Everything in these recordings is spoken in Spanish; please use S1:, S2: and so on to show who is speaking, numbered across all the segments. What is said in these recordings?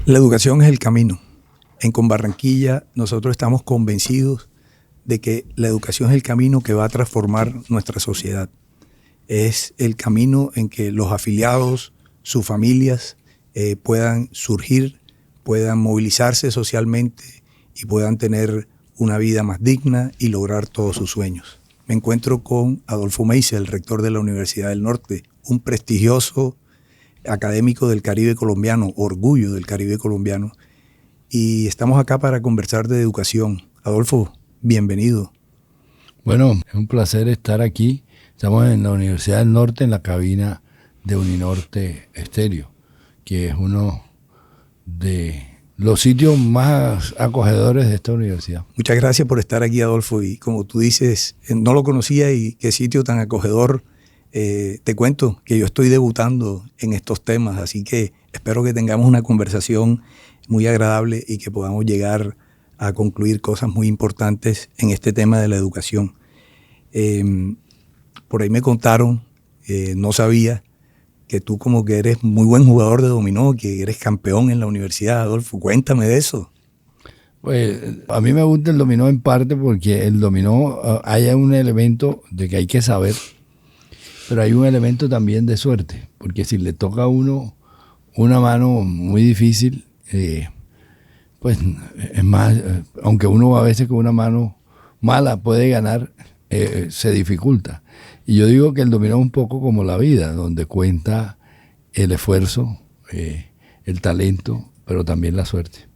S1: La educación es el camino. En Con Barranquilla nosotros estamos convencidos de que la educación es el camino que va a transformar nuestra sociedad. Es el camino en que los afiliados, sus familias, puedan surgir, puedan movilizarse socialmente y puedan tener una vida más digna y lograr todos sus sueños. Me encuentro con Adolfo Meisel, el rector de la Universidad del Norte, un prestigioso académico del Caribe colombiano, orgullo del Caribe colombiano, y estamos acá para conversar de educación. Adolfo, bienvenido.
S2: Bueno, es un placer estar aquí. Estamos en la Universidad del Norte, en la cabina de Uninorte Estéreo, que es uno de los sitios más acogedores de esta universidad.
S1: Muchas gracias por estar aquí, Adolfo, y como tú dices, no lo conocía y qué sitio tan acogedor. Te cuento que yo estoy debutando en estos temas, así que espero que tengamos una conversación muy agradable y que podamos llegar a concluir cosas muy importantes en este tema de la educación. Por ahí me contaron, no sabía, que tú como que eres muy buen jugador de dominó, que eres campeón en la universidad, Adolfo. Cuéntame de eso.
S2: Pues a mí me gusta el dominó en parte porque el dominó hay un elemento de que hay que saber, pero hay un elemento también de suerte, porque si le toca a uno una mano muy difícil, pues es más, aunque uno a veces con una mano mala puede ganar, se dificulta. Y yo digo que el dominó es un poco como la vida, donde cuenta el esfuerzo, el talento, pero también la suerte.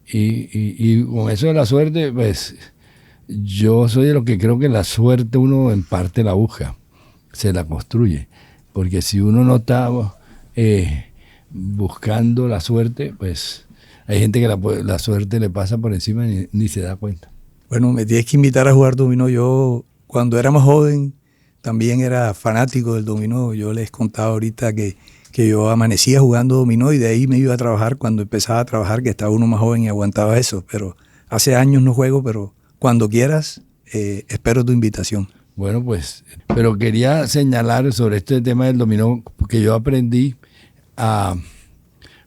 S2: Y con eso de la suerte, pues yo soy de los que creo que la suerte uno en parte la busca, se la construye. Porque si uno no está buscando la suerte, pues hay gente que la suerte le pasa por encima y ni se da cuenta.
S1: Bueno, me tienes que invitar a jugar dominó. Yo, cuando era más joven, también era fanático del dominó. Yo les contaba ahorita que yo amanecía jugando dominó y de ahí me iba a trabajar cuando empezaba a trabajar, que estaba uno más joven y aguantaba eso. Pero hace años no juego, pero cuando quieras, espero tu invitación.
S2: Bueno, pues, pero quería señalar sobre este tema del dominó, porque yo aprendí a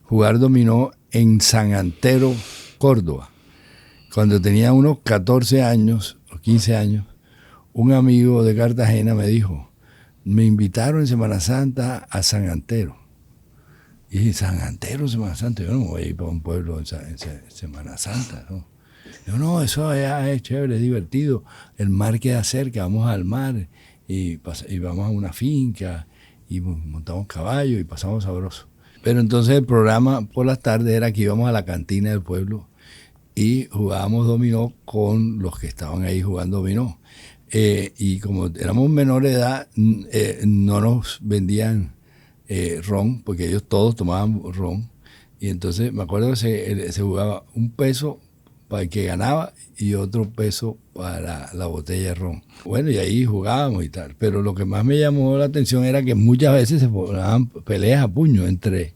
S2: jugar dominó en San Antero, Córdoba. Cuando tenía unos 14 años o 15 años, un amigo de Cartagena me dijo, me invitaron en Semana Santa a San Antero. Y dije, ¿San Antero, Semana Santa? Yo no me voy a ir para un pueblo en Semana Santa, ¿no? Yo, no, eso allá es chévere, es divertido. El mar queda cerca, vamos al mar y vamos a una finca y montamos caballo y pasamos sabroso. Pero entonces el programa por las tardes era que íbamos a la cantina del pueblo y jugábamos dominó con los que estaban ahí jugando dominó. Y como éramos menores de edad, no nos vendían ron, porque ellos todos tomaban ron. Y entonces me acuerdo que se jugaba un peso para el que ganaba y otro peso para la botella de ron. Bueno, y ahí jugábamos y tal. Pero lo que más me llamó la atención era que muchas veces se formaban peleas a puño entre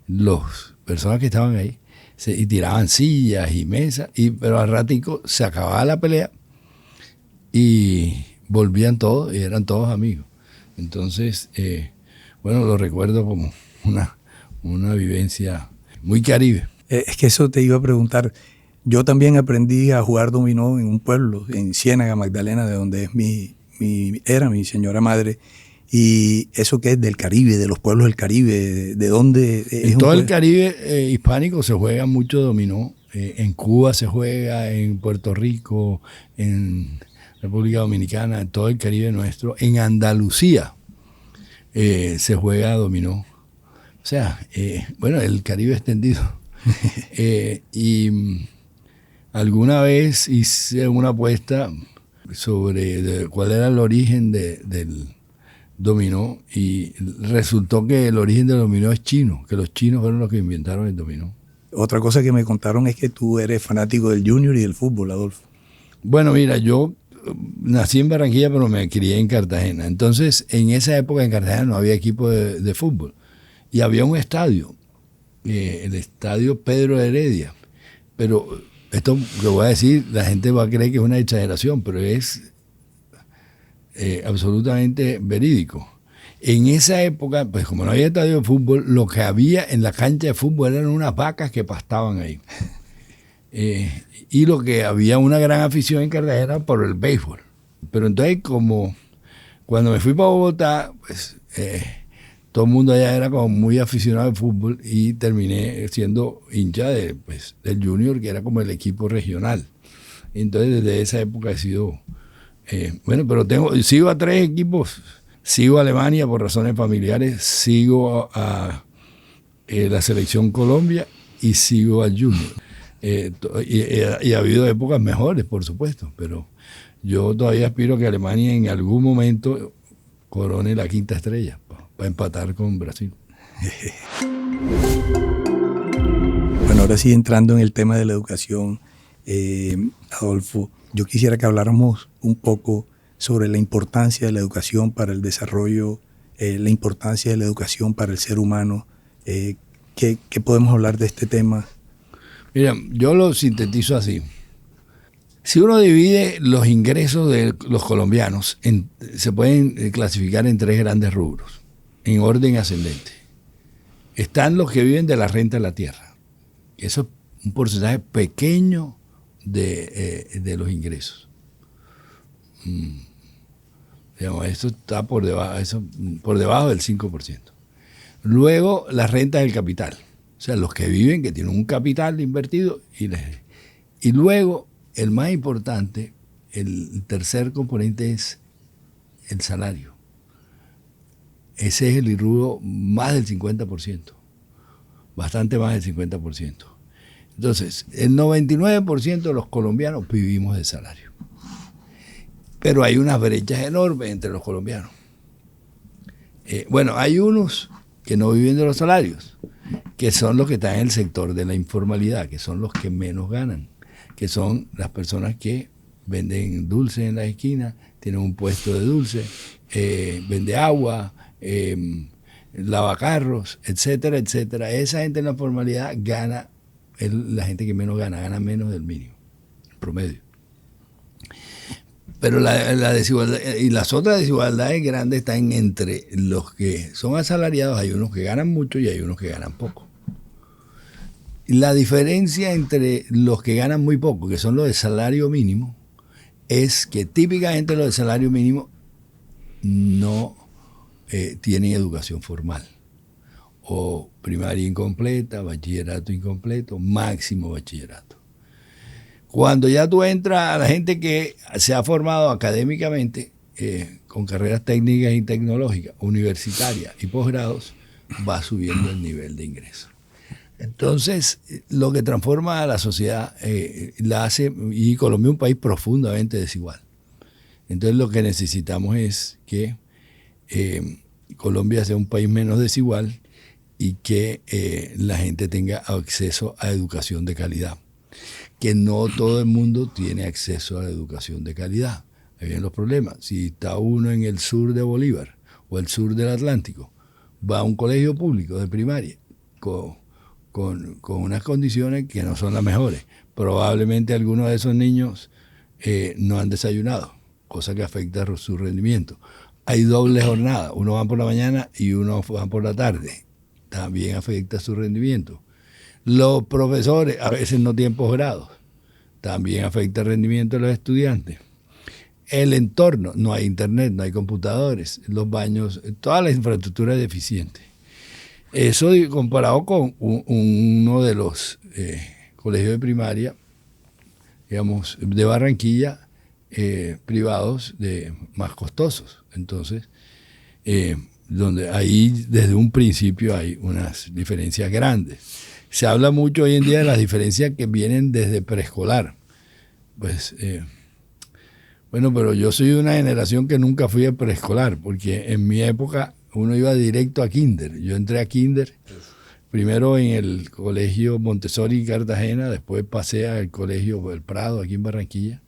S2: las personas que estaban ahí. Y tiraban sillas y mesas, pero al ratico se acababa la pelea y volvían todos y eran todos amigos. Entonces, bueno, lo recuerdo como una vivencia muy caribe.
S1: Es que eso te iba a preguntar. Yo también aprendí a jugar dominó en un pueblo, en Ciénaga, Magdalena, de donde es era mi señora madre. Y eso que es del Caribe, de los pueblos del Caribe, ¿de dónde es?
S2: En todo el Caribe hispánico se juega mucho dominó. En Cuba se juega, en Puerto Rico, en República Dominicana, en todo el Caribe nuestro. En Andalucía se juega dominó. O sea, bueno, el Caribe extendido. Y alguna vez hice una apuesta sobre cuál era el origen del dominó y resultó que el origen del dominó es chino, que los chinos fueron los que inventaron el dominó.
S1: Otra cosa que me contaron es que tú eres fanático del Junior y del fútbol, Adolfo.
S2: Bueno, mira, yo nací en Barranquilla, pero me crié en Cartagena. Entonces, en esa época en Cartagena no había equipo de fútbol y había un estadio, el estadio Pedro Heredia. Pero esto que voy a decir, la gente va a creer que es una exageración, pero es absolutamente verídico. En esa época, pues como no había estadio de fútbol, lo que había en la cancha de fútbol eran unas vacas que pastaban ahí. Y lo que había una gran afición en Cartagena por el béisbol. Pero entonces, como cuando me fui para Bogotá, pues todo el mundo allá era como muy aficionado al fútbol y terminé siendo hincha del Junior, que era como el equipo regional. Entonces, desde esa época he sido, pero sigo a 3 equipos. Sigo a Alemania por razones familiares, sigo a la selección Colombia y sigo al Junior. Y ha habido épocas mejores, por supuesto, pero yo todavía aspiro a que Alemania en algún momento corone la 5ª estrella para empatar con Brasil.
S1: Bueno, ahora sí, entrando en el tema de la educación, Adolfo, yo quisiera que habláramos un poco sobre la importancia de la educación para el desarrollo, la importancia de la educación para el ser humano. ¿Qué podemos hablar de este tema?
S2: Mira, yo lo sintetizo así. Si uno divide los ingresos de los colombianos, se pueden clasificar en 3 grandes rubros, en orden ascendente. Están los que viven de la renta de la tierra. Eso es un porcentaje pequeño de los ingresos. Digamos, esto está por debajo del 5%. Luego, la renta del capital. O sea, los que viven, que tienen un capital invertido. Y luego, el más importante, el tercer componente es el salario. Ese es el rubro más del 50%. Bastante más del 50%. Entonces, el 99% de los colombianos vivimos de salario. Pero hay unas brechas enormes entre los colombianos. Hay unos que no viven de los salarios, que son los que están en el sector de la informalidad, que son los que menos ganan, que son las personas que venden dulces en la esquina, tienen un puesto de dulce, vende agua, lavacarros, etcétera, etcétera. Esa gente en la formalidad gana, la gente que menos gana menos del mínimo, promedio. Pero la desigualdad y las otras desigualdades grandes están entre los que son asalariados. Hay unos que ganan mucho y hay unos que ganan poco. Y la diferencia entre los que ganan muy poco, que son los de salario mínimo, es que típicamente los de salario mínimo no tienen educación formal. O primaria incompleta, bachillerato incompleto, máximo bachillerato. Cuando ya tú entras a la gente que se ha formado académicamente, con carreras técnicas y tecnológicas, universitarias y posgrados, va subiendo el nivel de ingreso. Entonces, lo que transforma a la sociedad la hace, y Colombia es un país profundamente desigual. Entonces, lo que necesitamos es que Colombia sea un país menos desigual y que la gente tenga acceso a educación de calidad. Que no todo el mundo tiene acceso a la educación de calidad. Ahí vienen los problemas. Si está uno en el sur de Bolívar o el sur del Atlántico, va a un colegio público de primaria con unas condiciones que no son las mejores. Probablemente algunos de esos niños no han desayunado, cosa que afecta su rendimiento. Hay doble jornada, uno va por la mañana y uno va por la tarde. También afecta su rendimiento. Los profesores a veces no tienen posgrados, también afecta el rendimiento de los estudiantes. El entorno, no hay internet, no hay computadores, los baños, toda la infraestructura es deficiente. Eso comparado con uno de los colegios de primaria, digamos, de Barranquilla, privados más costosos. Entonces, donde ahí desde un principio hay unas diferencias grandes. Se habla mucho hoy en día de las diferencias que vienen desde preescolar. Pero yo soy de una generación que nunca fui a preescolar, porque en mi época uno iba directo a kinder. Yo entré a kinder, primero en el colegio Montessori en Cartagena, después pasé al colegio El Prado, aquí en Barranquilla.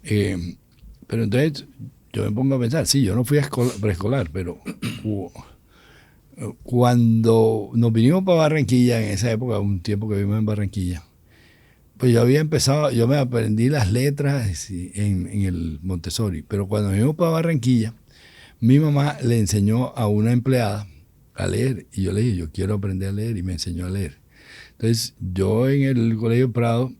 S2: Pero entonces yo me pongo a pensar, sí, yo no fui a preescolar, pero cuando nos vinimos para Barranquilla, en esa época, un tiempo que vivimos en Barranquilla, pues yo me aprendí las letras en el Montessori, pero cuando vinimos para Barranquilla, Mi mamá le enseñó a una empleada a leer y yo le dije, yo quiero aprender a leer y me enseñó a leer. Entonces yo en el Colegio Prado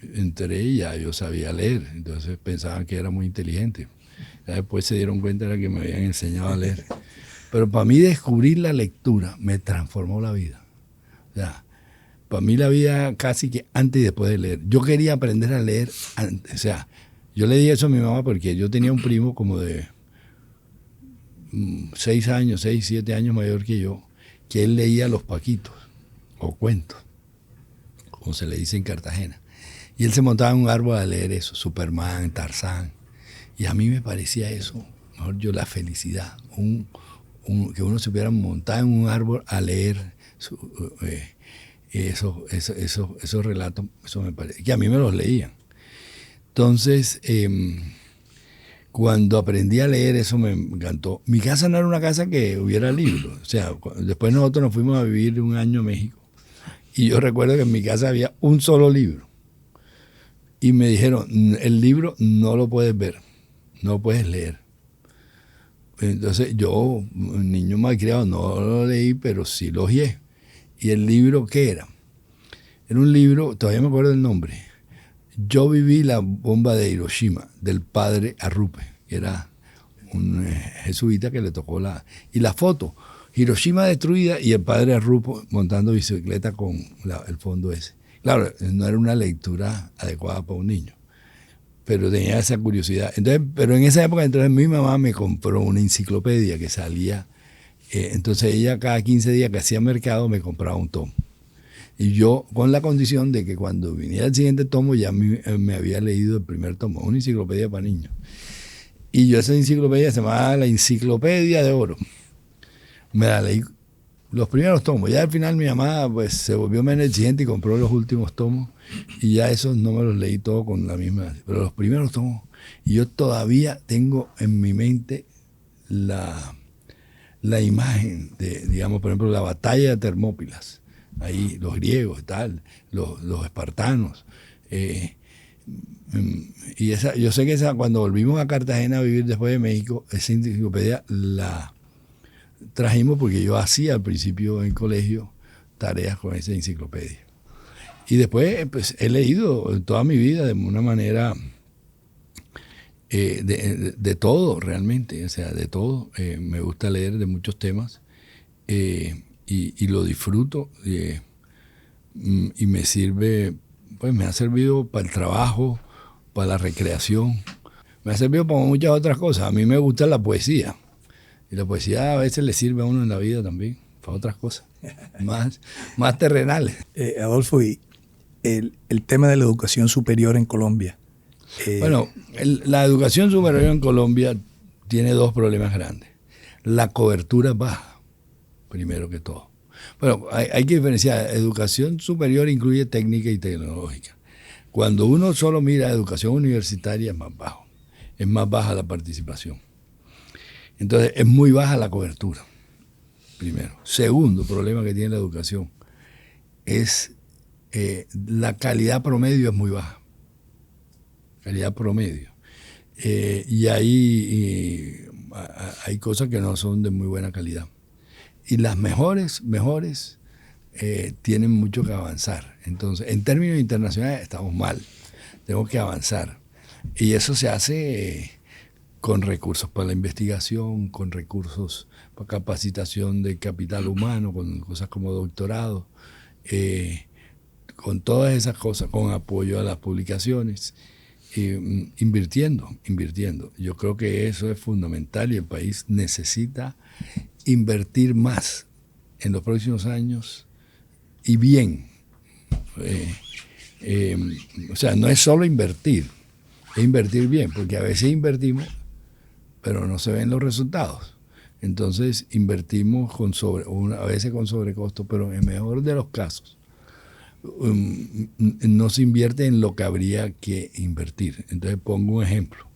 S2: entré y ya yo sabía leer, entonces pensaban que era muy inteligente. Ya después se dieron cuenta de que me habían enseñado a leer. Pero para mí descubrir la lectura me transformó la vida. O sea, para mí la vida casi que antes y después de leer. Yo quería aprender a leer antes. O sea, yo le dije eso a mi mamá porque yo tenía un primo como de 6 años, 6, 7 años mayor que yo, que él leía los paquitos o cuentos, como se le dice en Cartagena. Y él se montaba en un árbol a leer eso, Superman, Tarzán. Y a mí me parecía eso, mejor yo, la felicidad, que uno se pudiera montar en un árbol a leer esos relatos, eso me parece, que a mí me los leían. Entonces, cuando aprendí a leer, eso me encantó. Mi casa no era una casa que hubiera libros. O sea, después nosotros nos fuimos a vivir un año a México. Y yo recuerdo que en mi casa había un solo libro. Y me dijeron, el libro no lo puedes ver, no puedes leer. Entonces yo, un niño malcriado, no lo leí, pero sí lo ojeé. ¿Y el libro qué era? Era un libro, todavía me acuerdo del nombre. Yo viví la bomba de Hiroshima, del padre Arrupe, que era un jesuita que le tocó y la foto, Hiroshima destruida y el padre Arrupe montando bicicleta con el fondo ese. Claro, no era una lectura adecuada para un niño, pero tenía esa curiosidad. Entonces, pero en esa época, entonces mi mamá me compró una enciclopedia que salía. Entonces ella cada 15 días que hacía mercado me compraba un tomo. Y yo, con la condición de que cuando viniera el siguiente tomo, ya me había leído el primer tomo, una enciclopedia para niños. Y yo esa enciclopedia se llamaba la Enciclopedia de Oro. Me la leí los primeros tomos. Ya al final mi mamá pues se volvió menos exigente y compró los últimos tomos. Y ya esos no me los leí todos con la misma. Pero los primeros tomos. Y yo todavía tengo en mi mente la imagen de, digamos, por ejemplo, la batalla de Termópilas. Ahí los griegos y tal, los espartanos. Y yo sé que cuando volvimos a Cartagena a vivir después de México, esa enciclopedia la trajimos porque yo hacía al principio en el colegio tareas con esa enciclopedia. Y después pues, he leído toda mi vida de una manera de todo realmente, o sea, de todo. Me gusta leer de muchos temas y lo disfruto y me sirve, pues me ha servido para el trabajo, para la recreación, me ha servido para muchas otras cosas. A mí me gusta la poesía. Y la poesía a veces le sirve a uno en la vida también, para otras cosas, más terrenales.
S1: Adolfo, y el tema de la educación superior en Colombia.
S2: Bueno, la educación superior en Colombia tiene dos problemas grandes. La cobertura es baja, primero que todo. Bueno, hay que diferenciar. Educación superior incluye técnica y tecnológica. Cuando uno solo mira educación universitaria es más bajo, es más baja la participación. Entonces, es muy baja la cobertura, primero. Segundo problema que tiene la educación es la calidad promedio es muy baja. Calidad promedio. Y ahí hay cosas que no son de muy buena calidad. Y las mejores tienen mucho que avanzar. Entonces, en términos internacionales estamos mal. Tenemos que avanzar. Y eso se hace con recursos para la investigación, con recursos para capacitación de capital humano, con cosas como doctorado, con todas esas cosas, con apoyo a las publicaciones, invirtiendo. Yo creo que eso es fundamental y el país necesita invertir más en los próximos años y bien. O sea, no es solo invertir, es invertir bien, porque a veces invertimos pero no se ven los resultados. Entonces invertimos a veces con sobrecosto, pero en el mejor de los casos no se invierte en lo que habría que invertir. Entonces pongo un ejemplo.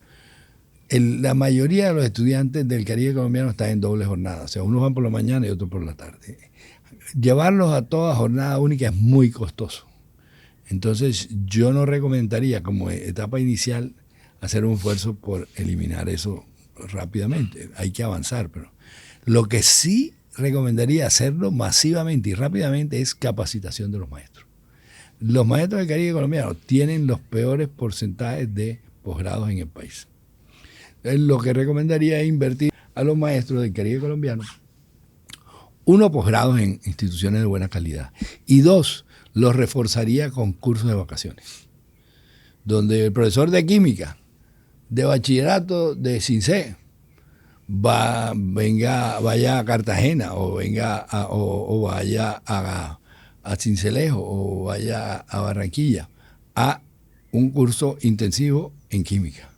S2: La mayoría de los estudiantes del Caribe colombiano están en doble jornada, o sea, unos van por la mañana y otros por la tarde. Llevarlos a toda jornada única es muy costoso. Entonces yo no recomendaría como etapa inicial hacer un esfuerzo por eliminar eso rápidamente, hay que avanzar, pero lo que sí recomendaría hacerlo masivamente y rápidamente es capacitación de los maestros. Los maestros del Caribe colombiano tienen los peores porcentajes de posgrados en el país. Entonces, lo que recomendaría es invertir a los maestros del Caribe colombiano, uno, posgrados en instituciones de buena calidad, y dos, los reforzaría con cursos de vacaciones, donde el profesor de química, de bachillerato de CINCE, vaya a Cartagena o vaya a Cincelejo o vaya a Barranquilla a un curso intensivo en química,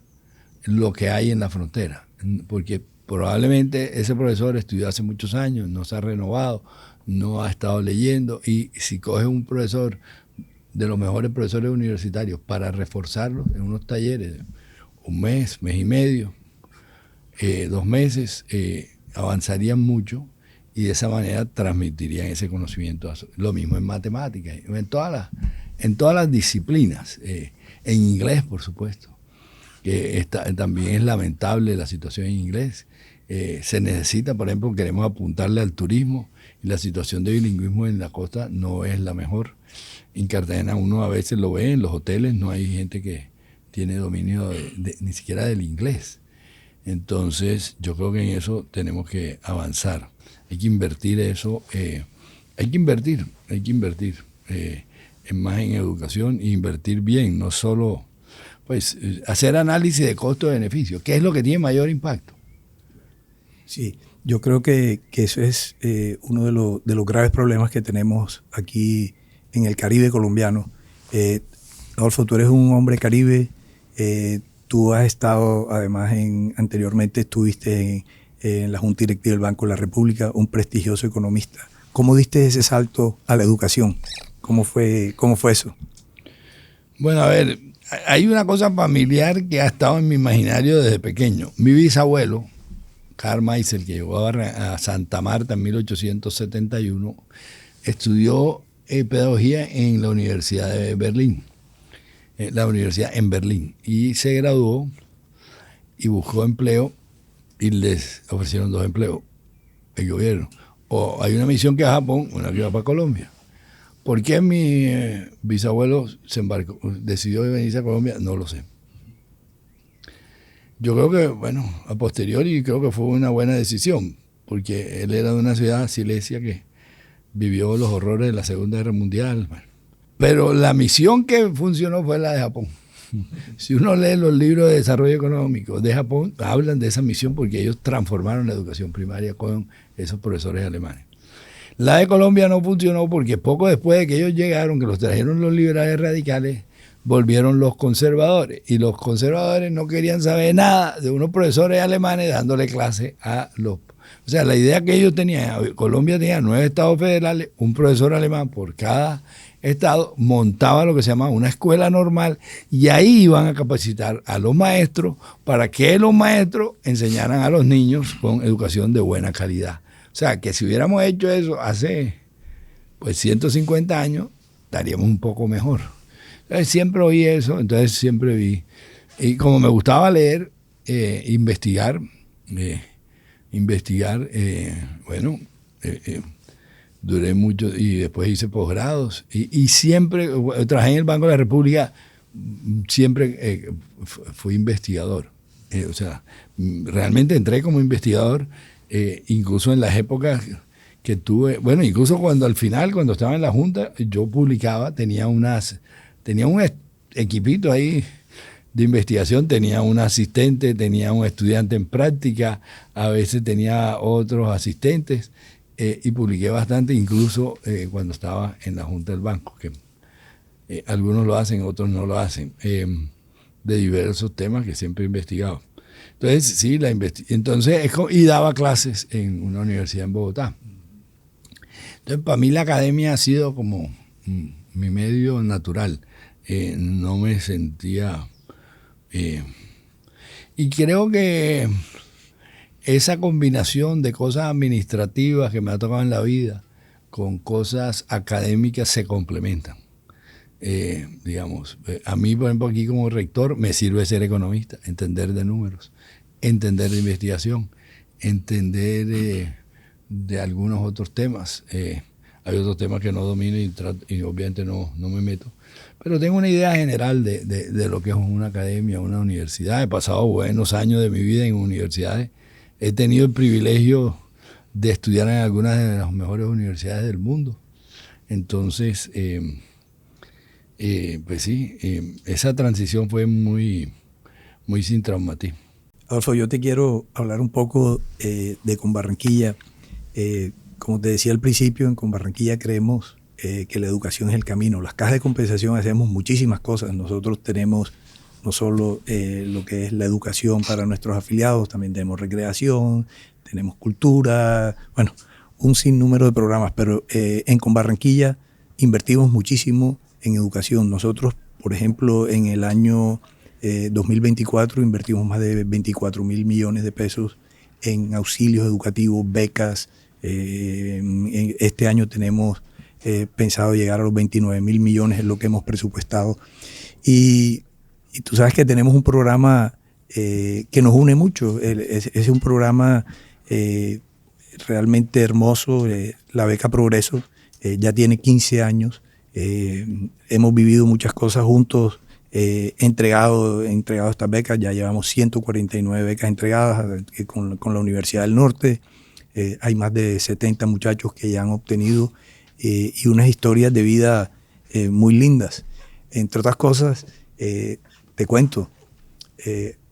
S2: lo que hay en la frontera, porque probablemente ese profesor estudió hace muchos años, no se ha renovado, no ha estado leyendo, y si coge un profesor de los mejores profesores universitarios para reforzarlo en unos talleres, un mes y medio, 2 meses, avanzarían mucho y de esa manera transmitirían ese conocimiento. Lo mismo en matemáticas, en todas las disciplinas, en inglés, por supuesto, que también es lamentable la situación en inglés. Se necesita, por ejemplo, queremos apuntarle al turismo y la situación de bilingüismo en la costa no es la mejor. En Cartagena uno a veces lo ve, en los hoteles no hay gente que tiene dominio ni siquiera del inglés. Entonces yo creo que en eso tenemos que avanzar. Hay que invertir eso, hay que invertir más en educación e invertir bien, no solo pues hacer análisis de costo-beneficio, ¿qué es lo que tiene mayor impacto?
S1: Sí, yo creo que eso es uno de los graves problemas que tenemos aquí en el Caribe colombiano. Adolfo, tú eres un hombre caribe, tú has estado, además, anteriormente estuviste en la Junta Directiva del Banco de la República, un prestigioso economista. ¿Cómo diste ese salto a la educación? ¿Cómo fue eso?
S2: Bueno, a ver, hay una cosa familiar que ha estado en mi imaginario desde pequeño. Mi bisabuelo, Karl Meisel, que llegó a Santa Marta en 1871, estudió pedagogía en la Universidad de Berlín, y se graduó y buscó empleo y les ofrecieron 2 empleos el gobierno. O hay una misión que va a Japón, una que va para Colombia. ¿Por qué mi bisabuelo decidió venirse a Colombia? No lo sé. Yo creo que, bueno, a posteriori creo que fue una buena decisión, porque él era de una ciudad, Silesia, que vivió los horrores de la Segunda Guerra Mundial. Pero la misión que funcionó fue la de Japón. Si uno lee los libros de desarrollo económico de Japón, hablan de esa misión porque ellos transformaron la educación primaria con esos profesores alemanes. La de Colombia no funcionó porque poco después de que ellos llegaron, que los trajeron los liberales radicales, volvieron los conservadores. Y los conservadores no querían saber nada de unos profesores alemanes dándole clase a los... O sea, la idea que ellos tenían, Colombia tenía 9 estados federales, un profesor alemán por cada estado, montaba lo que se llama una escuela normal y ahí iban a capacitar a los maestros para que los maestros enseñaran a los niños con educación de buena calidad. O sea, que si hubiéramos hecho eso hace 150 años, estaríamos un poco mejor. Entonces siempre oí eso, entonces siempre vi. Y como me gustaba leer, investigar, duré mucho y después hice posgrados y siempre trabajé en el Banco de la República, siempre fui investigador. O sea, realmente entré como investigador, incluso en las épocas que tuve, bueno, incluso cuando al final, cuando estaba en la Junta, yo publicaba, tenía un equipito ahí de investigación, tenía un asistente, tenía un estudiante en práctica, a veces tenía otros asistentes, y publiqué bastante, incluso cuando estaba en la Junta del Banco, que algunos lo hacen, otros no lo hacen, de diversos temas que siempre he investigado. Entonces, sí, y daba clases en una universidad en Bogotá. Entonces, para mí la academia ha sido como mi medio natural. No me sentía... y creo que esa combinación de cosas administrativas que me ha tocado en la vida con cosas académicas se complementan. A mí, por ejemplo, aquí como rector me sirve ser economista, entender de números. entender de investigación, entender de algunos otros temas. Hay otros temas que no domino y obviamente no me meto. Pero tengo una idea general de lo que es una academia, una universidad. He pasado buenos años de mi vida en universidades. He tenido el privilegio de estudiar en algunas de las mejores universidades del mundo. Entonces, pues sí, esa transición fue muy sin traumatismo.
S1: Adolfo, yo te quiero hablar un poco de Conbarranquilla. Como te decía al principio, en Conbarranquilla creemos que la educación es el camino. Las cajas de compensación hacemos muchísimas cosas. Nosotros tenemos no solo lo que es la educación para nuestros afiliados, también tenemos recreación, tenemos cultura, bueno, un sinnúmero de programas, pero en Conbarranquilla invertimos muchísimo en educación. Nosotros, por ejemplo, en el año 2024 invertimos más de 24.000 millones de pesos en auxilios educativos, becas. Este año tenemos pensado llegar a los 29.000 millones, es lo que hemos presupuestado. Y tú sabes que tenemos un programa que nos une mucho. Es un programa realmente hermoso, la beca Progreso. Ya tiene 15 años. Hemos vivido muchas cosas juntos, entregado estas becas. Ya llevamos 149 becas entregadas con la Universidad del Norte. Hay más de 70 muchachos que ya han obtenido y unas historias de vida muy lindas. Entre otras cosas, te cuento,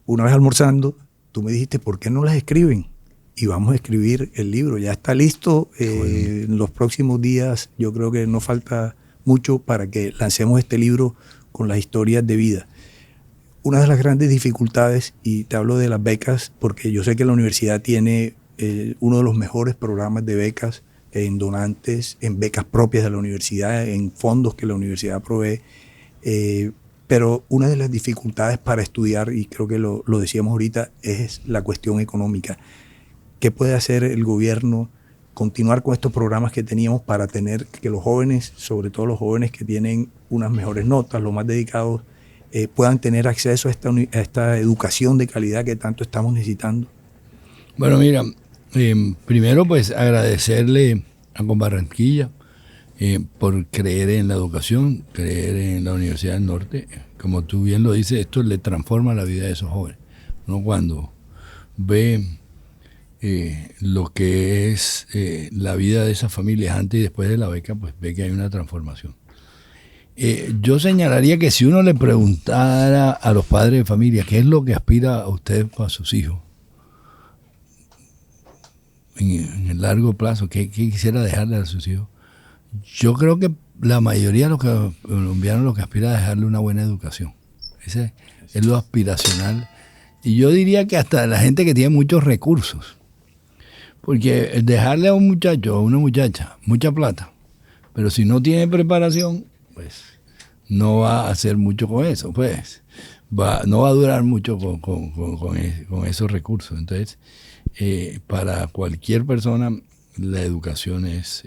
S1: una vez almorzando, tú me dijiste, ¿por qué no las escriben? Y vamos a escribir el libro. Ya está listo. En los próximos días, yo creo que no falta mucho para que lancemos este libro con las historias de vida. Una de las grandes dificultades, y te hablo de las becas, porque yo sé que la universidad tiene uno de los mejores programas de becas en donantes, en becas propias de la universidad, en fondos que la universidad provee. Pero una de las dificultades para estudiar, y creo que lo decíamos ahorita, es la cuestión económica. ¿Qué puede hacer el gobierno? Continuar con estos programas que teníamos para tener que los jóvenes, sobre todo los jóvenes que tienen unas mejores notas, los más dedicados, puedan tener acceso a esta educación de calidad que tanto estamos necesitando.
S2: Bueno, mira, primero pues agradecerle a Conbarranquilla por creer en la educación, creer en la Universidad del Norte. Como tú bien lo dices, esto le transforma la vida de esos jóvenes. Uno cuando ve lo que es la vida de esas familias antes y después de la beca, pues ve que hay una transformación. Yo señalaría que si uno le preguntara a los padres de familia qué es lo que aspira a usted para sus hijos, en el largo plazo, qué quisiera dejarle a sus hijos, yo creo que la mayoría de los colombianos lo que aspira es dejarle una buena educación. Ese es lo aspiracional. Y yo diría que hasta la gente que tiene muchos recursos. Porque dejarle a un muchacho o a una muchacha mucha plata, pero si no tiene preparación, pues no va a hacer mucho con eso. Pues no va a durar mucho con esos recursos. Entonces, para cualquier persona, la educación es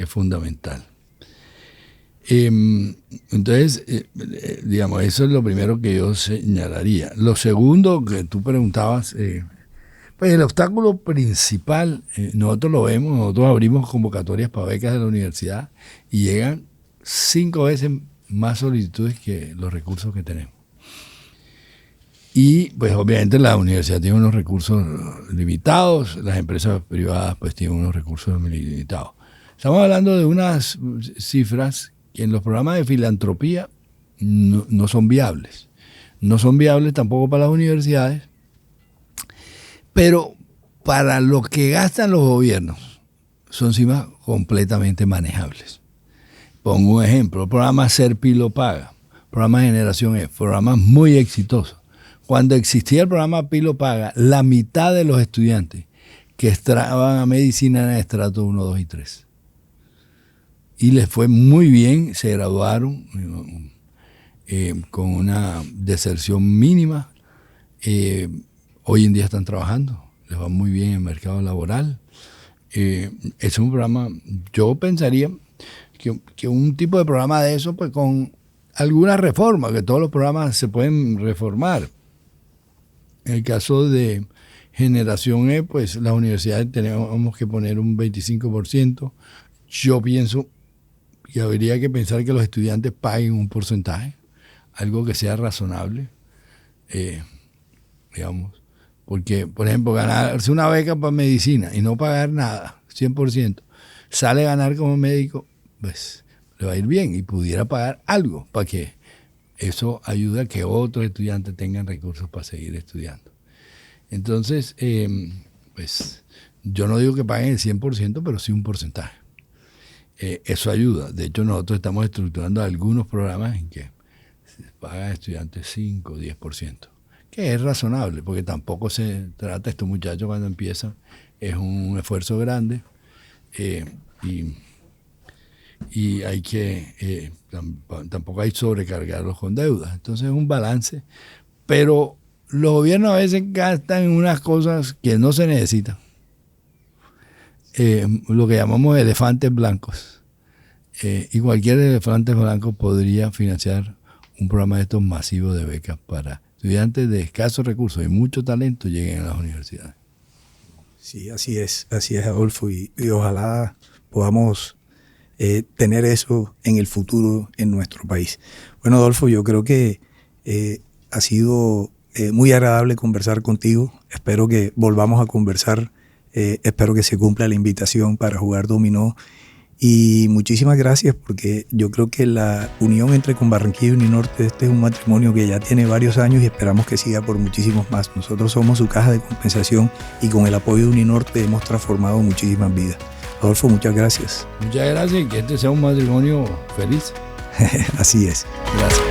S2: fundamental. Entonces, digamos, eso es lo primero que yo señalaría. Lo segundo que tú preguntabas, pues el obstáculo principal, nosotros lo vemos, nosotros abrimos convocatorias para becas de la universidad y llegan 5 veces más solicitudes que los recursos que tenemos. Y pues obviamente la universidad tiene unos recursos limitados, las empresas privadas pues tienen unos recursos limitados. Estamos hablando de unas cifras que en los programas de filantropía no son viables. No son viables tampoco para las universidades, pero para lo que gastan los gobiernos son cifras completamente manejables. Pongo un ejemplo, el programa Serpi lo paga, programa Generación E, programas muy exitosos. Cuando existía el programa Pilo Paga, la mitad de los estudiantes que entraban a medicina eran estrato 1, 2 y 3. Y les fue muy bien, se graduaron con una deserción mínima. Hoy en día están trabajando, les va muy bien en el mercado laboral. Es un programa, yo pensaría que un tipo de programa de eso, pues con alguna reforma, que todos los programas se pueden reformar. En el caso de generación E, pues las universidades tenemos que poner un 25%. Yo pienso que habría que pensar que los estudiantes paguen un porcentaje, algo que sea razonable, digamos. Porque, por ejemplo, ganarse una beca para medicina y no pagar nada, 100%, sale a ganar como médico, pues le va a ir bien y pudiera pagar algo para que eso ayude a que otros estudiantes tengan recursos para seguir estudiando. Entonces, pues yo no digo que paguen el 100%, pero sí un porcentaje. Eso ayuda. De hecho, nosotros estamos estructurando algunos programas en que se pagan a estudiantes 5 o 10%, que es razonable, porque tampoco se trata, estos muchachos cuando empiezan, es un esfuerzo grande, y hay que, tampoco hay que sobrecargarlos con deudas. Entonces es un balance, pero los gobiernos a veces gastan en unas cosas que no se necesitan. Lo que llamamos elefantes blancos. Y cualquier elefante blanco podría financiar un programa de estos masivos de becas para estudiantes de escasos recursos y mucho talento lleguen a las universidades.
S1: Sí, así es, Adolfo, y ojalá podamos tener eso en el futuro en nuestro país. Bueno, Adolfo, yo creo que ha sido muy agradable conversar contigo. Espero que volvamos a conversar. Espero que se cumpla la invitación para jugar dominó. Y muchísimas gracias, porque yo creo que la unión entre Conbarranquilla y Uninorte, este es un matrimonio que ya tiene varios años y esperamos que siga por muchísimos más. Nosotros somos su caja de compensación y con el apoyo de Uninorte hemos transformado muchísimas vidas. Adolfo, muchas gracias.
S2: Muchas gracias y que este sea un matrimonio feliz.
S1: Así es.
S2: Gracias.